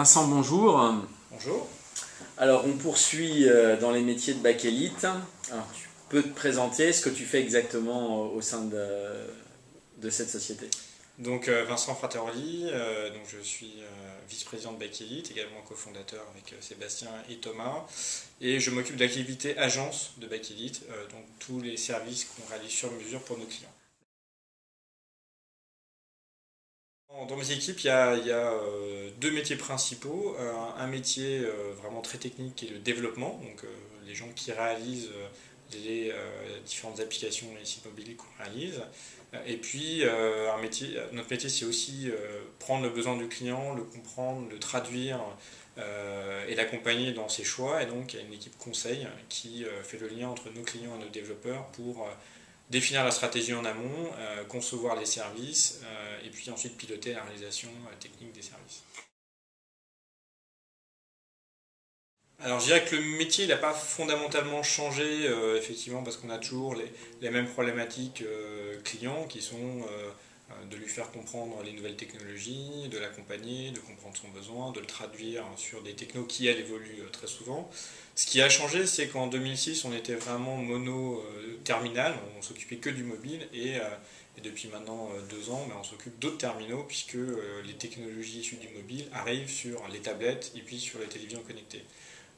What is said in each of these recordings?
Vincent, bonjour. Bonjour. Alors, on poursuit dans les métiers de Bakélite. Alors, tu peux te présenter ce que tu fais exactement au sein de cette société? Donc Vincent Frateroli, donc je suis vice-président de Bakélite, également cofondateur avec Sébastien et Thomas. Et je m'occupe de l'activité agence de Bakélite, donc tous les services qu'on réalise sur mesure pour nos clients. Dans mes équipes, il y a deux métiers principaux. Un métier vraiment très technique qui est le développement, donc les gens qui réalisent les différentes applications et sites mobiles qu'on réalise. Et puis, notre métier, c'est aussi prendre le besoin du client, le comprendre, le traduire et l'accompagner dans ses choix. Et donc, il y a une équipe conseil qui fait le lien entre nos clients et nos développeurs pour définir la stratégie en amont, concevoir les services et puis ensuite piloter la réalisation technique des services. Alors je dirais que le métier n'a pas fondamentalement changé, effectivement, parce qu'on a toujours les mêmes problématiques clients qui sont de lui faire comprendre les nouvelles technologies, de l'accompagner, de comprendre son besoin, de le traduire sur des technos qui, elles, évoluent très souvent. Ce qui a changé, c'est qu'en 2006, on était vraiment mono-terminal, on s'occupait que du mobile, et depuis maintenant 2 ans, on s'occupe d'autres terminaux, puisque les technologies issues du mobile arrivent sur les tablettes et puis sur les télévisions connectées.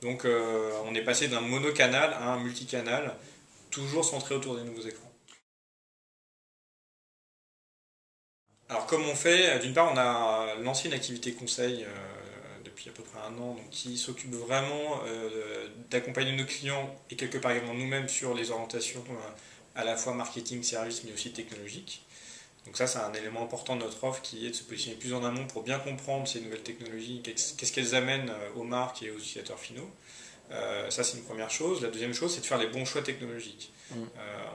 Donc on est passé d'un monocanal à un multicanal, toujours centré autour des nouveaux écrans. Alors comme on fait, d'une part on a lancé une activité conseil depuis à peu près 1 an, donc, qui s'occupe vraiment d'accompagner nos clients et quelque part également nous-mêmes sur les orientations à la fois marketing, service mais aussi technologique. Donc ça c'est un élément important de notre offre qui est de se positionner plus en amont pour bien comprendre ces nouvelles technologies, qu'est-ce qu'elles amènent aux marques et aux utilisateurs finaux. Ça c'est une première chose. La deuxième chose c'est de faire les bons choix technologiques.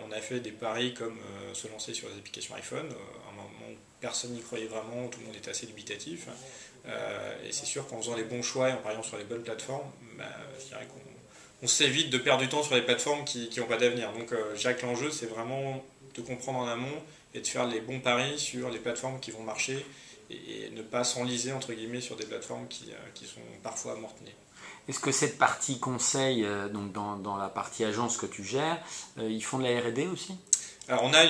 On a fait des paris comme se lancer sur les applications iPhone, à un moment où personne n'y croyait vraiment, tout le monde était assez dubitatif. Et c'est sûr qu'en faisant les bons choix et en pariant sur les bonnes plateformes, je dirais qu'on s'évite de perdre du temps sur les plateformes qui n'ont pas d'avenir. Donc je dirais que l'enjeu c'est vraiment de comprendre en amont et de faire les bons paris sur les plateformes qui vont marcher et ne pas s'enliser entre guillemets sur des plateformes qui sont parfois mortenées. Est-ce que cette partie conseil, donc dans la partie agence que tu gères, ils font de la R&D aussi? Alors on a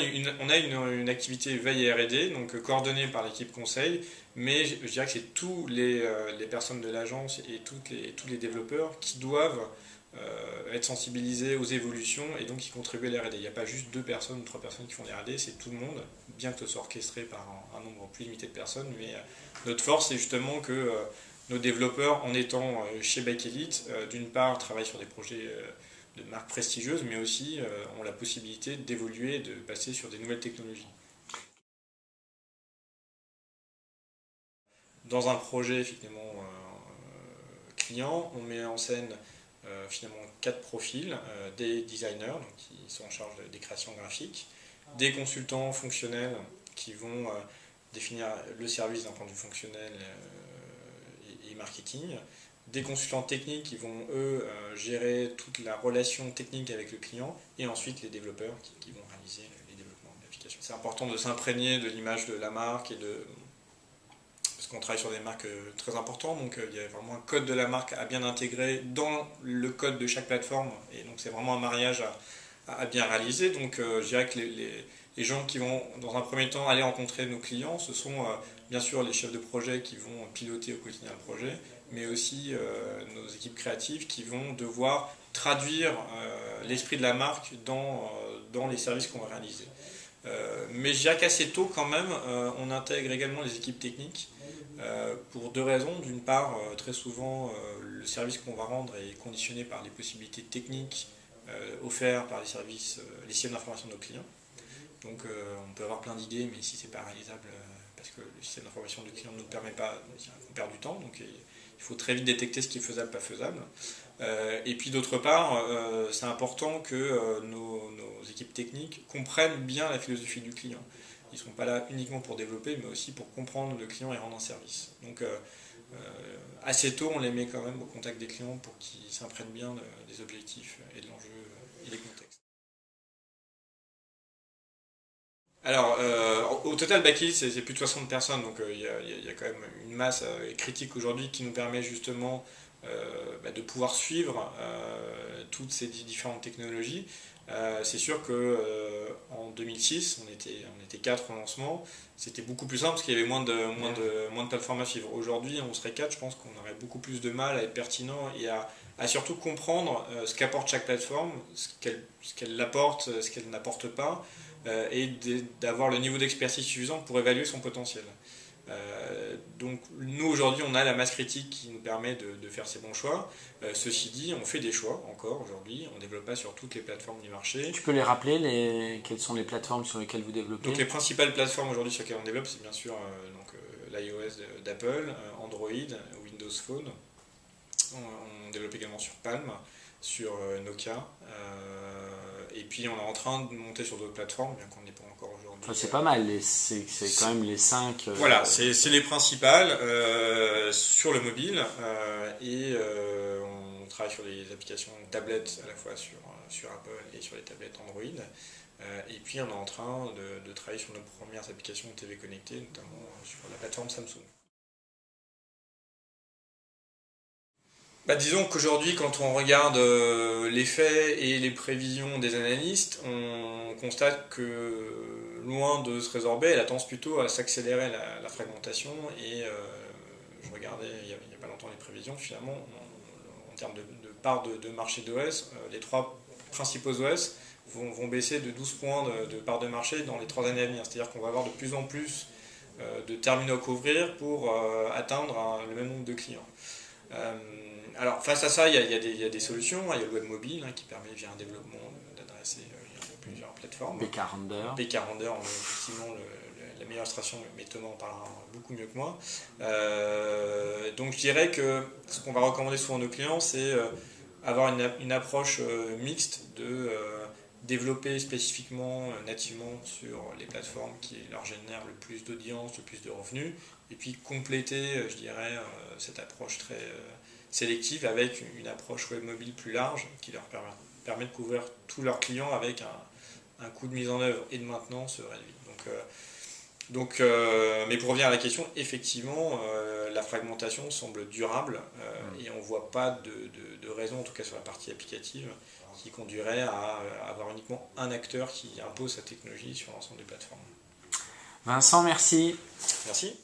une activité veille et R&D, donc coordonnée par l'équipe conseil, mais je dirais que c'est tous les personnes de l'agence et tous les développeurs qui doivent être sensibilisés aux évolutions et donc qui contribuent à l'R&D. Il n'y a pas juste 2 personnes ou 3 personnes qui font des R&D, c'est tout le monde, bien que ce soit orchestré par un nombre plus limité de personnes, mais notre force c'est justement que nos développeurs, en étant chez Bakélite, d'une part travaillent sur des projets de marques prestigieuses, mais aussi ont la possibilité d'évoluer, de passer sur des nouvelles technologies. Dans un projet finalement client, on met en scène finalement 4 profils, des designers donc, qui sont en charge des créations graphiques, des consultants fonctionnels qui vont définir le service d'un point de vue fonctionnel et marketing, des consultants techniques qui vont eux gérer toute la relation technique avec le client, et ensuite les développeurs qui vont réaliser les développements de l'application. C'est important de s'imprégner de l'image de la marque parce qu'on travaille sur des marques très importantes, donc il y a vraiment un code de la marque à bien intégrer dans le code de chaque plateforme, et donc c'est vraiment un mariage à bien réaliser. Donc je dirais que les gens qui vont dans un premier temps aller rencontrer nos clients, ce sont bien sûr les chefs de projet qui vont piloter au quotidien le projet, mais aussi nos équipes créatives qui vont devoir traduire l'esprit de la marque dans les services qu'on va réaliser. Mais je dirais qu'assez tôt quand même, on intègre également les équipes techniques pour 2 raisons. D'une part, très souvent, le service qu'on va rendre est conditionné par les possibilités techniques offertes par les services, les systèmes d'information de nos clients. Donc on peut avoir plein d'idées, mais si c'est pas réalisable, parce que le système d'information du client ne nous permet pas, on perd du temps. Donc il faut très vite détecter ce qui est faisable, pas faisable. Et puis d'autre part, c'est important que nos équipes techniques comprennent bien la philosophie du client. Ils ne sont pas là uniquement pour développer, mais aussi pour comprendre le client et rendre un service. Donc assez tôt, on les met quand même au contact des clients pour qu'ils s'imprègnent bien des objectifs et de l'enjeu et des contextes. Alors, au total, Bakelit, c'est plus de 60 personnes, donc il y a quand même une masse critique aujourd'hui qui nous permet justement de pouvoir suivre toutes ces différentes technologies. C'est sûr que en 2006, on était 4 au lancement, c'était beaucoup plus simple parce qu'il y avait moins de plateformes à suivre. Aujourd'hui, on serait 4, je pense qu'on aurait beaucoup plus de mal à être pertinent et à surtout comprendre ce qu'apporte chaque plateforme, ce qu'elle apporte, ce qu'elle n'apporte pas, et d'avoir le niveau d'expertise suffisant pour évaluer son potentiel. Donc nous aujourd'hui on a la masse critique qui nous permet de faire ces bons choix. Ceci dit, on fait des choix encore aujourd'hui, on ne développe pas sur toutes les plateformes du marché. Tu peux les rappeler, quelles sont les plateformes sur lesquelles vous développez? Donc les principales plateformes aujourd'hui sur lesquelles on développe, c'est bien sûr l'iOS d'Apple, Android, Windows Phone. On développe également sur Palm, sur Nokia, et puis on est en train de monter sur d'autres plateformes, bien qu'on n'est pas encore aujourd'hui. Enfin, c'est pas mal, c'est quand même les 5. Voilà, c'est les principales sur le mobile, et on travaille sur les applications tablettes à la fois sur Apple et sur les tablettes Android. Et puis on est en train de travailler sur nos premières applications de TV connectées, notamment sur la plateforme Samsung. Disons qu'aujourd'hui, quand on regarde les faits et les prévisions des analystes, on constate que loin de se résorber, elle a tendance plutôt à s'accélérer la fragmentation. Et je regardais il n'y a pas longtemps les prévisions, finalement, en termes de part de marché d'OS, les 3 principaux OS vont baisser de 12 points de part de marché dans les 3 années à venir. C'est-à-dire qu'on va avoir de plus en plus de terminaux à couvrir pour atteindre le même nombre de clients. Alors face à ça, il y a des solutions. Il y a le web mobile qui permet via un développement d'adresser plusieurs plateformes. PK-Render, on a effectivement la meilleure illustration, mais Thomas en parlera beaucoup mieux que moi. Donc je dirais que ce qu'on va recommander souvent à nos clients, c'est avoir une approche mixte de développer spécifiquement, nativement sur les plateformes qui leur génèrent le plus d'audience, le plus de revenus, et puis compléter, je dirais, cette approche très sélective avec une approche web mobile plus large qui leur permet de couvrir tous leurs clients avec un coût de mise en œuvre et de maintenance réduit. Mais pour revenir à la question, effectivement, la fragmentation semble durable et on ne voit pas de raison, en tout cas sur la partie applicative, qui conduirait à avoir uniquement un acteur qui impose sa technologie sur l'ensemble des plateformes. Vincent, merci. Merci.